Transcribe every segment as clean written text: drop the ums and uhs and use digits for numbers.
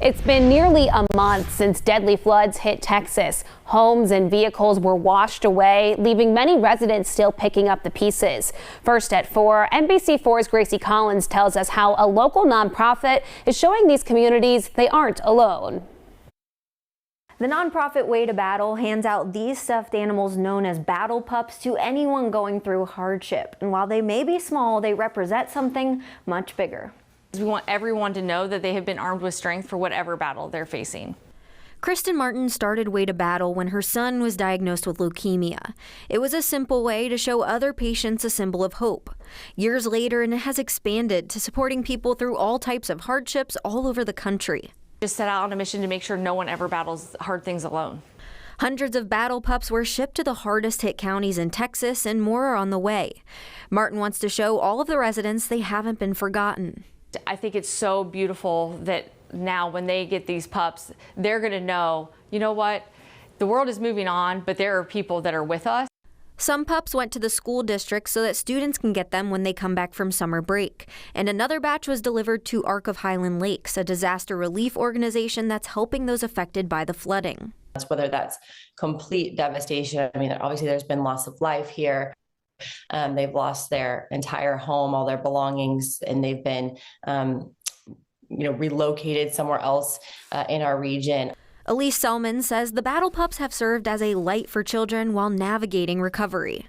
It's been nearly a month since deadly floods hit Texas. Homes and vehicles were washed away, leaving many residents still picking up the pieces. First at 4, NBC4's Gracie Collins tells us how a local nonprofit is showing these communities they aren't alone. The nonprofit Way to Battle hands out these stuffed animals known as battle pups to anyone going through hardship. And while they may be small, they represent something much bigger. We want everyone to know that they have been armed with strength for whatever battle they're facing. Kristen Martin started Way to Battle when her son was diagnosed with leukemia. It was a simple way to show other patients a symbol of hope. Years later, and it has expanded to supporting people through all types of hardships all over the country. Just set out on a mission to make sure no one ever battles hard things alone. Hundreds of battle pups were shipped to the hardest hit counties in Texas, and more are on the way. Martin wants to show all of the residents they haven't been forgotten. I think it's so beautiful that now when they get these pups, they're going to know, you know what, the world is moving on, but there are people that are with us. Some pups went to the school district so that students can get them when they come back from summer break. And another batch was delivered to Arc of Highland Lakes, a disaster relief organization that's helping those affected by the flooding. Whether that's complete devastation, I mean, obviously there's been loss of life here. They've lost their entire home, all their belongings, and they've been, relocated somewhere else in our region. Elise Selman says the battle pups have served as a light for children while navigating recovery.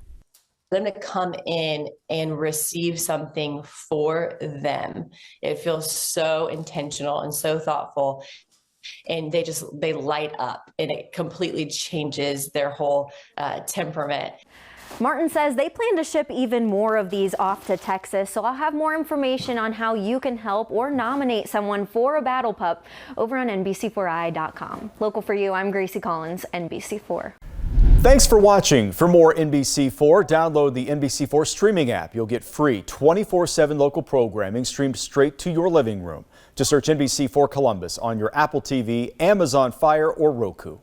For them to come in and receive something for them, it feels so intentional and so thoughtful. And they light up, and it completely changes their whole temperament. Martin says they plan to ship even more of these off to Texas, so I'll have more information on how you can help or nominate someone for a battle pup over on NBC4i.com. Local for you, I'm Gracie Collins, NBC4. Thanks for watching. For more NBC4, download the NBC4 streaming app. You'll get free 24/7 local programming streamed straight to your living room. Just search NBC4 Columbus on your Apple TV, Amazon Fire, or Roku.